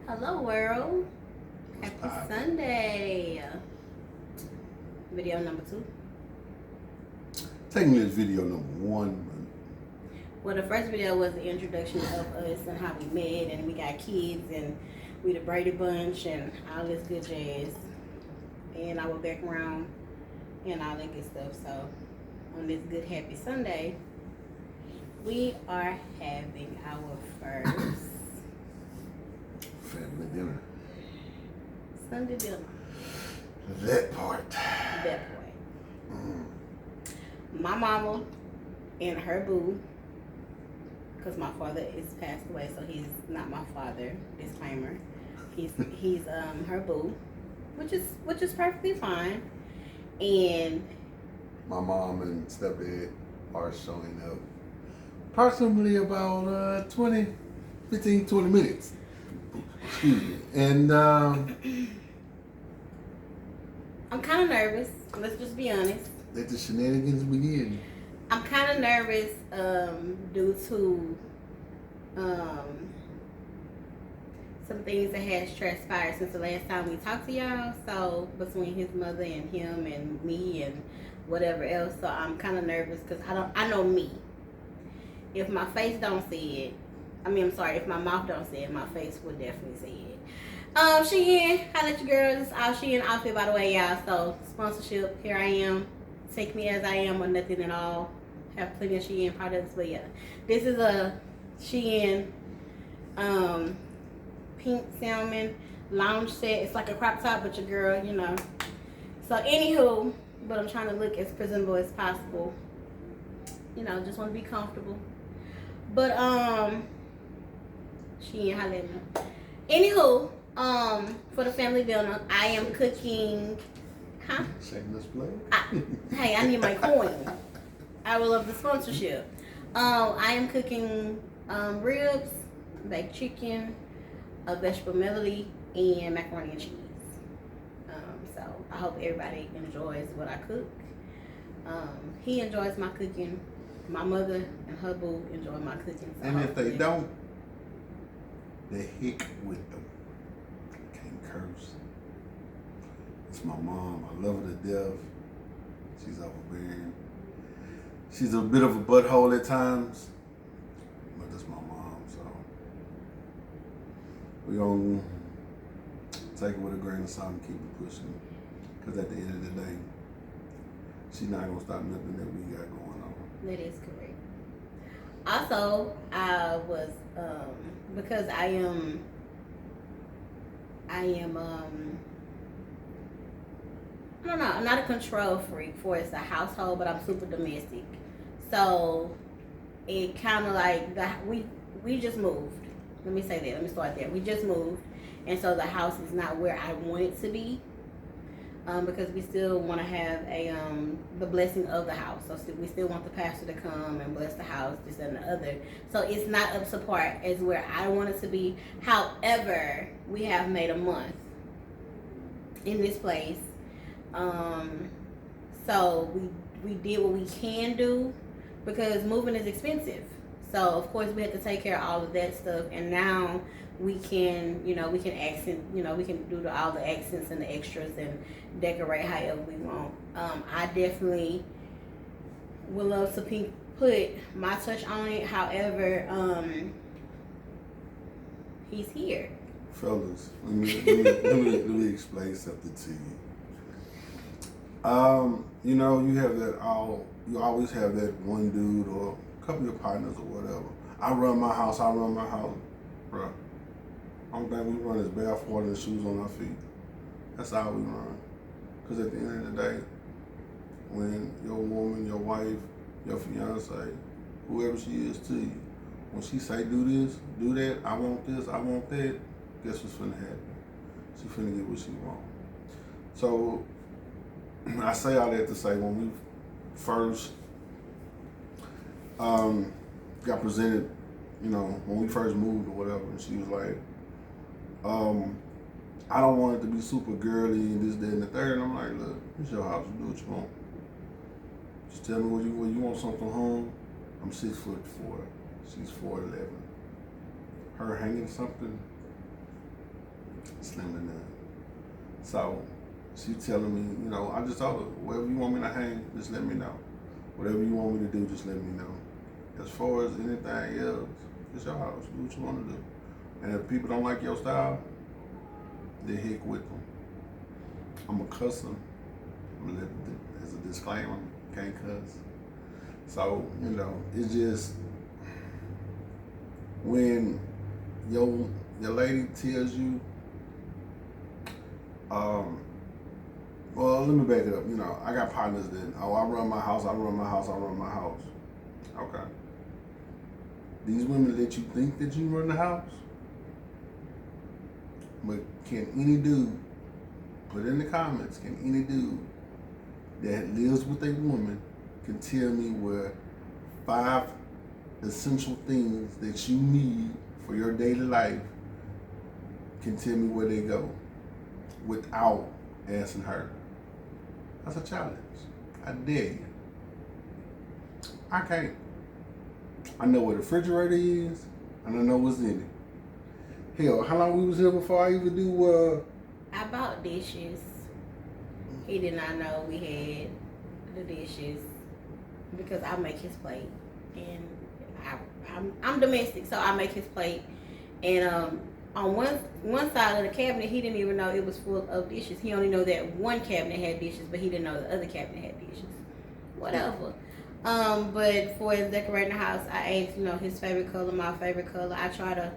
Hello, world. What's Happy poppin'? Sunday. Video number 2. Taking this video number 1. Well, the first video was the introduction of us and how we met, and we got kids, and we the Brady Bunch, and all this good jazz, and our background, and all that good stuff. So, on this good happy Sunday, we are having our first Family dinner. Sunday dinner. That part. That point. My mama and her boo, because my father is passed away, so he's not my father. Disclaimer. He's her boo, which is perfectly fine. And My mom and stepdad are showing up approximately about 20 minutes. Excuse me. And I'm kind of nervous. Let's just be honest. let the shenanigans begin. I'm kind of nervous due to some things that has transpired since the last time we talked to y'all. So between his mother and him and me and whatever else, so I'm kind of nervous because I know me. If my face don't see it, I'm sorry. If my mouth don't see it, my face would definitely see it. Shein, holla at your girls. It's all Shein outfit, by the way, y'all. So sponsorship, here I am. Take me as I am, or nothing at all. Have plenty of Shein products, but yeah, this is a Shein pink salmon lounge set. It's like a crop top, but your girl, you know. So anywho, but I'm trying to look as presentable as possible. You know, just want to be comfortable. But Shein, holla at me. Anywho, for the family dinner, I am cooking. Huh? Shameless play. Hey, I need my coin. I will love the sponsorship. I am cooking ribs, baked chicken, a vegetable medley, and macaroni and cheese. So I hope everybody enjoys what I cook. He enjoys my cooking. My mother and her boo enjoy my cooking. So And if they don't, the heck with them. Can't curse. It's my mom. I love her to death. She's overbearing. She's a bit of a butthole at times, but that's my mom, so we're going to take it with a grain of salt and keep it pushing. Because at the end of the day, she's not going to stop nothing that we got going on. That is correct. Also, I was because I am I don't know, I'm not a control freak for it's a household, but I'm super domestic. So it kind of like we just moved. Let me say that. Let me start there. We just moved, and so the house is not where I want it to be. Because we still want to have the blessing of the house. So we still want the pastor to come and bless the house, this and the other. So it's not up to par as where I want it to be. However, we have made a month in this place. So we did what we can do because moving is expensive. So of course we have to take care of all of that stuff, and now we can accent, we can do all the accents and the extras and decorate however we want. I definitely would love to put my touch on it. However, he's here. Fellas, let me explain something to you. You always have that one dude or a couple of partners or whatever. I run my house, bro. Only thing we run is bath water and shoes on our feet. That's all we run. Because at the end of the day, when your woman, your wife, your fiance, whoever she is to you, when she say do this, do that, I want this, I want that, guess what's finna happen? She finna get what she want. So I say all that to say when we first got presented, when we first moved or whatever, and she was like, I don't want it to be super girly and this, that, and the third. And I'm like, look, it's your house. You do what you want. Just tell me where you want something home. I'm 6'4". She's 4'11". Her hanging something, slim to none. So she telling me, you know, I just told her, wherever you want me to hang, just let me know. Whatever you want me to do, just let me know. As far as anything else, it's your house. Do what you want to do. And if people don't like your style, then heck with them. I'm a cusser. As a disclaimer, can't cuss. So, you know, it's just when your lady tells you, well, let me back it up. You know, I got partners that, I run my house. Okay. These women let you think that you run the house, but can any dude, put in the comments, can any dude that lives with a woman can tell me where 5 essential things that you need for your daily life, can tell me where they go without asking her? That's a challenge. I dare you. I can't. I know where the refrigerator is, and I know what's in it. Hell, how long we was here before I even do, I bought dishes. He did not know we had the dishes because I make his plate, and I'm domestic, so I make his plate. And on one side of the cabinet, he didn't even know it was full of dishes. He only know that one cabinet had dishes, but he didn't know the other cabinet had dishes. Whatever. But for decorating the house, I asked, you know, his favorite color, my favorite color. I try to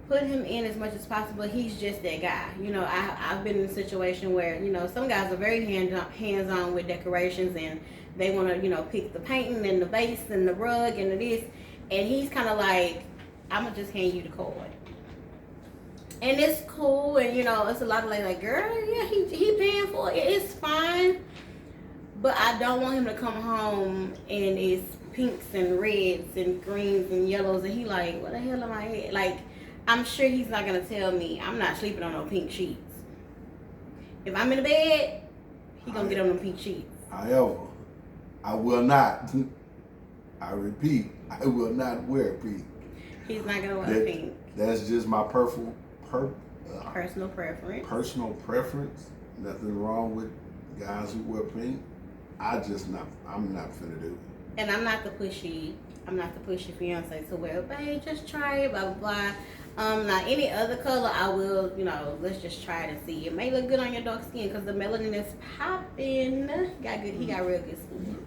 put him in as much as possible. He's just that guy. You know, I've been in a situation where, you know, some guys are very hands-on with decorations, and they want to, you know, pick the painting and the vase and the rug and the this. And he's kind of like, I'm going to just hand you the card. And it's cool, and, you know, it's a lot of like, girl, yeah, he paying for it. It's fine. But I don't want him to come home and it's pinks and reds and greens and yellows, and he like, what the hell am I at? Like, I'm sure he's not gonna tell me I'm not sleeping on no pink sheets. If I'm in the bed, he gonna get on them pink sheets. However, I will not. I repeat, I will not wear pink. He's not gonna wear pink. That's just my personal preference. Personal preference. Nothing wrong with guys who wear pink. I'm not finna do it. And I'm not the pushy fiance to wear, babe, just try it, blah, blah, blah. Now any other color, I will, you know, let's just try it and see. It may look good on your dark skin because the melanin is popping. He got real good skin.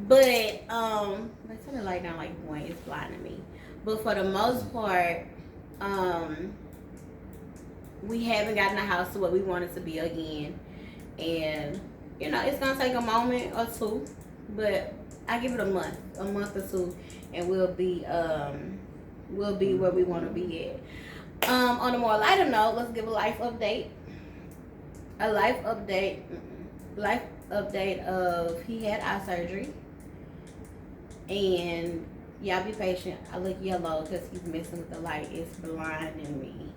But, let's turn the light down like boy, it's blinding me. But for the most part, we haven't gotten a house to what we want it to be again. And, you know, it's gonna take a moment or two, but I give it a month or two, and we'll be where we want to be at. On a more lighter note, let's give a life update. Life update of he had eye surgery, and y'all be patient. I look yellow because he's messing with the light. It's blinding me.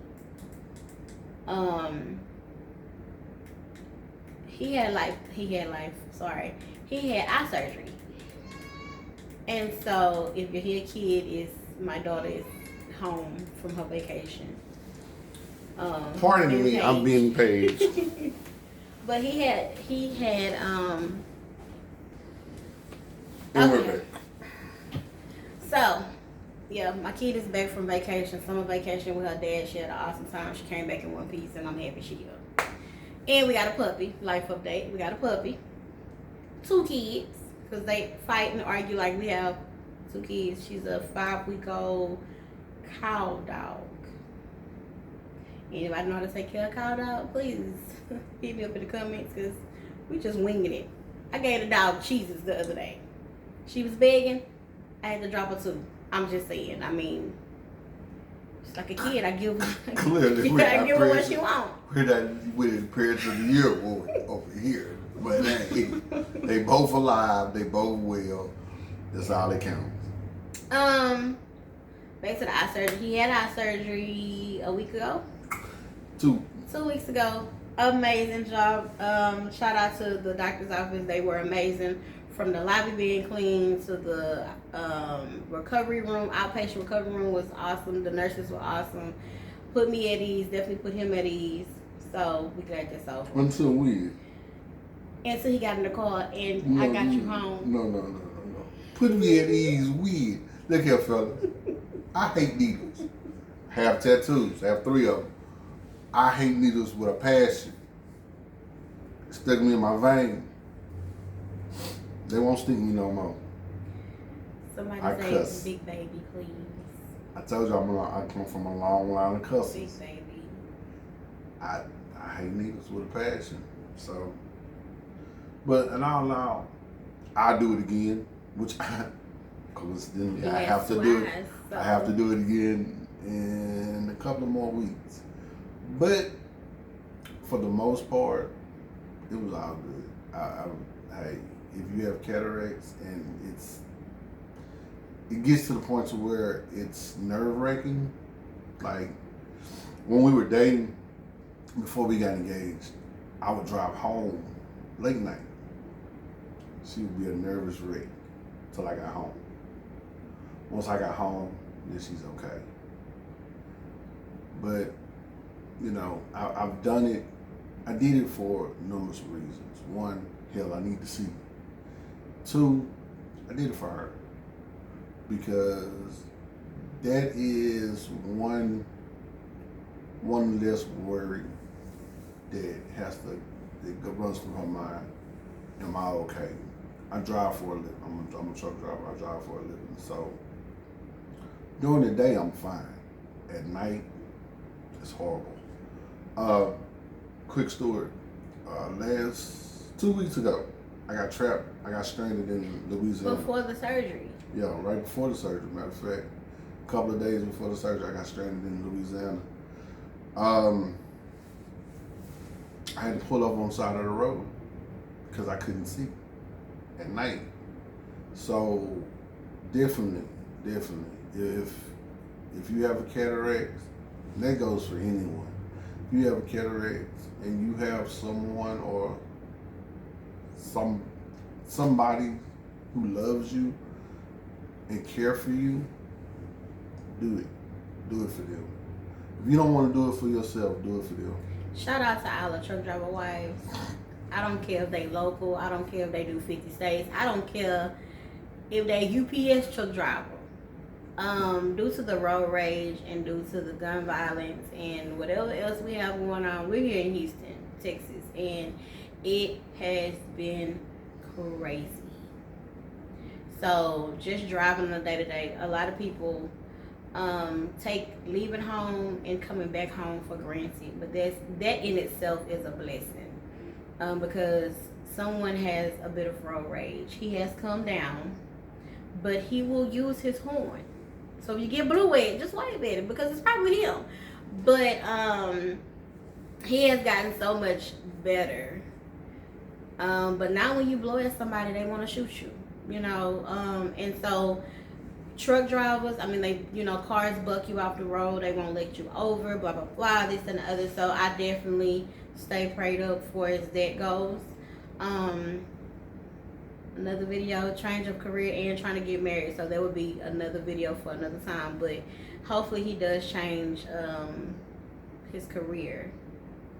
He had eye surgery. And so if you hear kid, my daughter is home from her vacation. Pardon me, I'm being paid. But he had okay. So yeah, my kid is back from vacation, summer vacation with her dad. She had an awesome time. She came back in one piece, and I'm happy she is. And we got a puppy. Life update. We got a puppy. 2 kids. Because they fight and argue like we have 2 kids. She's a 5-week-old cow dog. Anybody know how to take care of a cow dog? Please hit me up in the comments because we just winging it. I gave the dog cheeses the other day. She was begging. I had to drop her 2. I'm just saying. I mean, just like a kid, I give her, Clearly, I give her what she wants. We're not with the Parents of the Year award over here. But hey, they both alive. They both well. That's all that counts. Back to the eye surgery. He had eye surgery a week ago. 2 weeks ago. Amazing job. Shout out to the doctor's office. They were amazing. From the lobby being clean to the recovery room, outpatient recovery room was awesome. The nurses were awesome. put me at ease, definitely put him at ease. So we glad that's over. Until weird. And so he got in the car and I got you home. No. Put me at ease, weird. Look here, fella. I hate needles. Have tattoos. Have 3 of them. I hate needles with a passion. Stuck me in my vein. They won't stick me no more. Somebody I say cuss. big baby, please. I told you I come from a long line of cussers. Big baby. I hate needles with a passion. So, but in all now, I'll do it again, which coincidentally I have to do it. So. I have to do it again in a couple of more weeks. But for the most part, it was all good. Hey, if you have cataracts and it gets to the point to where it's nerve-wracking. Like when we were dating, before we got engaged, I would drive home late night. She would be a nervous wreck till I got home. Once I got home, then she's okay. But, you know, I've done it. I did it for numerous reasons. 1, hell, I need to see. 2, I did it for her. Because that is one less worry that runs through her mind. Am I okay? I drive for a living. I'm a truck driver. I drive for a living. So during the day, I'm fine. At night, it's horrible. Quick story. Last 2 weeks ago, I got trapped. I got stranded in Louisiana. Before the surgery. Yeah, right before the surgery. Matter of fact, a couple of days before the surgery, I got stranded in Louisiana. I had to pull up on the side of the road because I couldn't see at night. So definitely, if you have a cataract, and that goes for anyone. If you have a cataract and you have someone or somebody who loves you and care for you, do it. Do it for them. If you don't want to do it for yourself, do it for them. Shout out to all the truck driver wives. I don't care if they local. I don't care if they do 50 states. I don't care if they UPS truck driver. Due to the road rage and due to the gun violence and whatever else we have going on, we're here in Houston, Texas, and it has been crazy. So just driving on a day-to-day, a lot of people take leaving home and coming back home for granted, but that in itself is a blessing, because someone has a bit of road rage. He has come down, but he will use his horn. So if you get blue at, just wave at it because it's probably him. But he has gotten so much better. But now when you blow at somebody, they want to shoot you. You know, and so truck drivers, I mean, they, you know, cars buck you off the road, they won't let you over, blah blah blah, this and the other. So I definitely stay prayed up for as that goes. Another video, change of career and trying to get married, so that would be another video for another time. But hopefully he does change his career,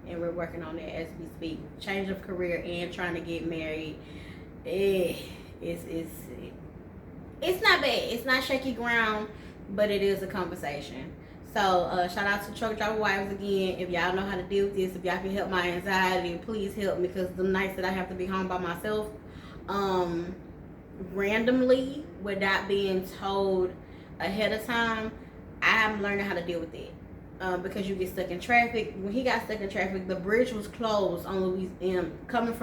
and we're working on that as we speak. Change of career and trying to get married. It's not bad. It's not shaky ground, but it is a conversation. So shout out to truck driver wives again. If y'all know how to deal with this, if y'all can help my anxiety, please help me, because the nights that I have to be home by myself, randomly, without being told ahead of time, I'm learning how to deal with it. Because you get stuck in traffic. When he got stuck in traffic, the bridge was closed on Louisiana. Coming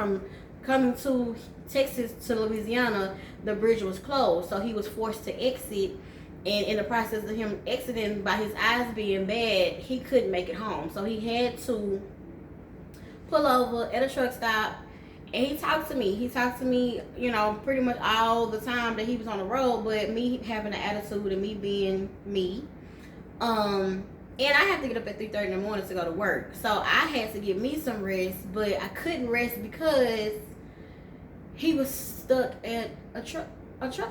to Texas to Louisiana, the bridge was closed, so he was forced to exit. And in the process of him exiting, by his eyes being bad, he couldn't make it home. So he had to pull over at a truck stop, and he talked to me. He talked to me, you know, pretty much all the time that he was on the road. But me having an attitude and me being me, and I have to get up at 3:30 in the morning to go to work. So I had to give me some rest, but I couldn't rest because he was stuck at a truck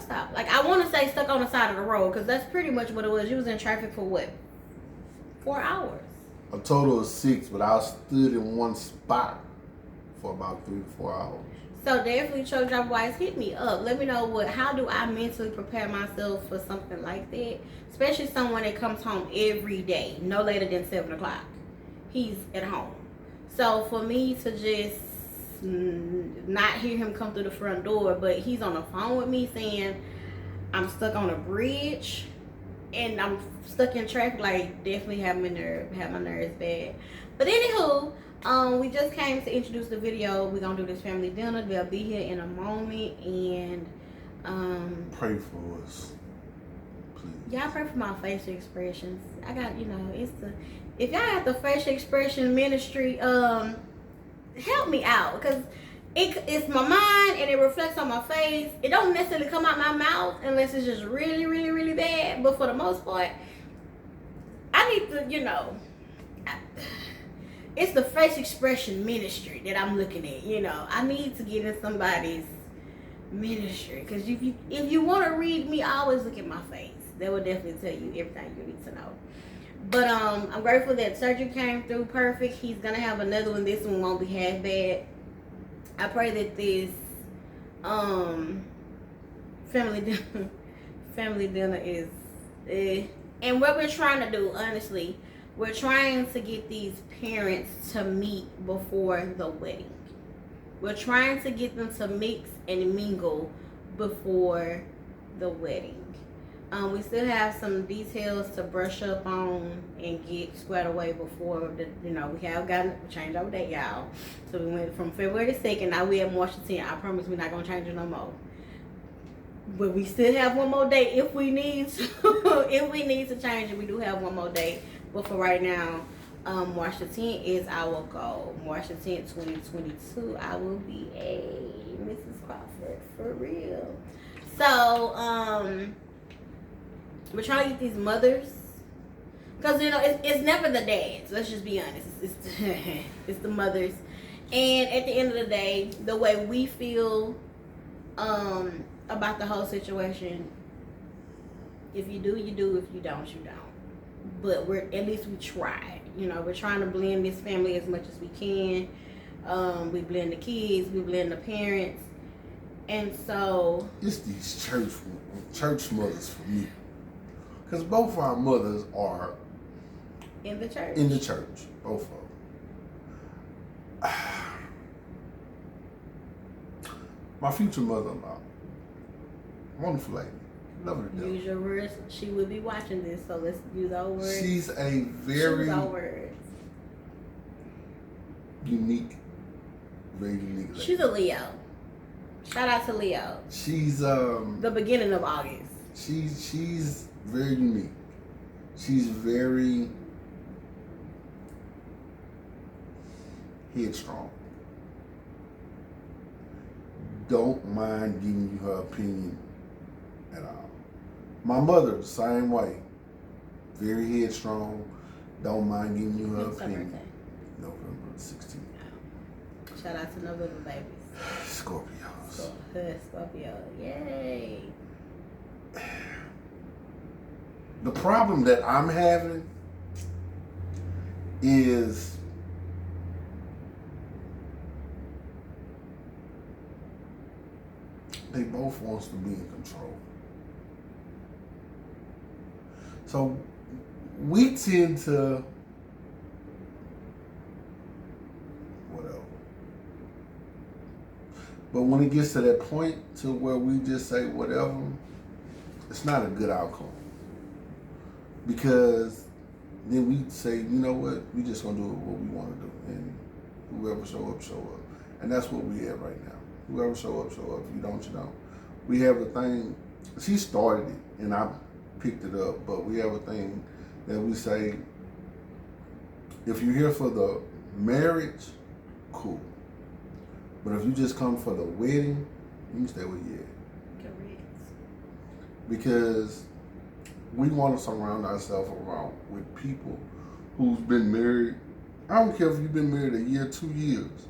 stop. Like, I want to say stuck on the side of the road, because that's pretty much what it was. You was in traffic for what? 4 hours. A total of 6, but I stood in one spot for about 3 to 4 hours. So definitely, truck driver wise, hit me up. Let me know how do I mentally prepare myself for something like that, especially someone that comes home every day, no later than 7 o'clock. He's at home. So for me to just not hear him come through the front door, but he's on the phone with me saying I'm stuck on a bridge and I'm stuck in traffic, like definitely have my nerves bad. But anywho, we just came to introduce the video. We're gonna do this family dinner. They'll be here in a moment, and pray for us, please. y'all pray for my facial expressions. I got, it's if y'all got the facial expression ministry, help me out, because it's my mind and it reflects on my face. It don't necessarily come out my mouth unless it's just really, really, really bad. But for the most part, I need to, it's the face expression ministry that I'm looking at. I need to get in somebody's ministry, because if you want to read me, always look at my face. That will definitely tell you everything you need to know. But I'm grateful that surgery came through perfect. He's gonna have another one. This one won't be half bad. I pray that this family dinner is and what we're trying to do, honestly, we're trying to get these parents to meet before the wedding. We're trying to get them to mix and mingle before the wedding. We still have some details to brush up on and get squared away before we have changed our date, y'all. So we went from February the 2nd, now we at March the 10th. I promise we're not gonna change it no more. But we still have one more date if we need to. If we need to change it, we do have one more date. But for right now, March the 10th is our goal. March the 10th, 2022, I will be a Mrs. Crawford for real. So, we're trying to get these mothers, because it's never the dads. Let's just be honest. It's the mothers, and at the end of the day, the way we feel about the whole situation. If you do, you do. If you don't, you don't. But at least we tried. We're trying to blend this family as much as we can. We blend the kids, we blend the parents, and so it's these church mothers for me. Because both of our mothers are in the church. Both of them. My future mother-in-law, wonderful lady, love her to death. Use your words. She will be watching this, so let's use our words. She's a very unique lady. She's a Leo. Shout out to Leo. She's the beginning of August. She's very unique. She's very headstrong. Don't mind giving you her opinion at all. My mother, same way. Very headstrong. Don't mind giving you her opinion. Birthday? November 16th. Shout out to November babies. Scorpios. Scorpio. Yay. The problem that I'm having is they both wants to be in control. So we tend to whatever. But when it gets to that point to where we just say whatever, it's not a good outcome. Because then we say, you know what, we just gonna do what we want to do, and whoever show up, show up, and that's what we have right now. Whoever show up, show up. If you don't, you don't. We have a thing. She started it, and I picked it up. But we have a thing that we say: if you're here for the marriage, cool. But if you just come for the wedding, you can stay where you at. Correct. Because we want to surround ourselves around with people who's been married. I don't care if you've been married a year, 2 years.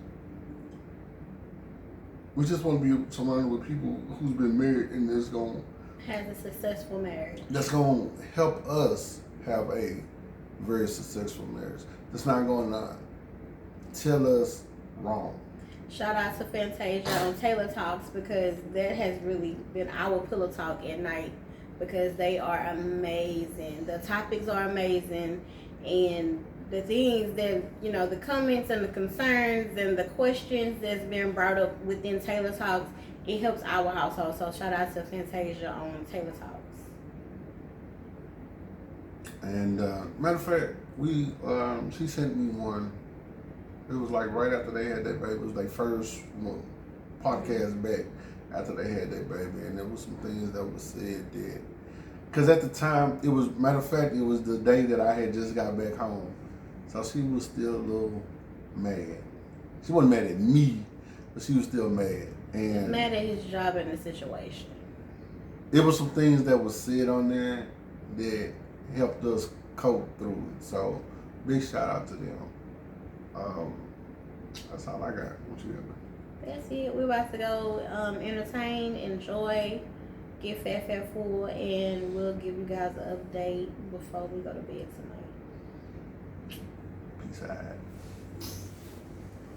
We just want to be surrounded with people who's been married and that's going has a successful marriage. That's going to help us have a very successful marriage. That's not going to tell us wrong. Shout out to Fantasia on Taylor Talks, because that has really been our pillow talk at night, because they are amazing. The topics are amazing, and the things that, you know, the comments and the concerns and the questions that's been brought up within Taylor Talks, it helps our household. So shout out to Fantasia on Taylor Talks. And matter of fact, she sent me one. It was like right after they had that baby. It was their first podcast back after they had that baby, and there was some things that was said that, because at the time it was, matter of fact, it was the day that I had just got back home, so she was still a little mad. She wasn't mad at me, but she was still mad. And mad at his job and the situation. It was some things that was said on there that helped us cope through it. So big shout out to them. That's all I got. What you got? That's it. We're about to go entertain, enjoy, get fat full, and we'll give you guys an update before we go to bed tonight. Peace out.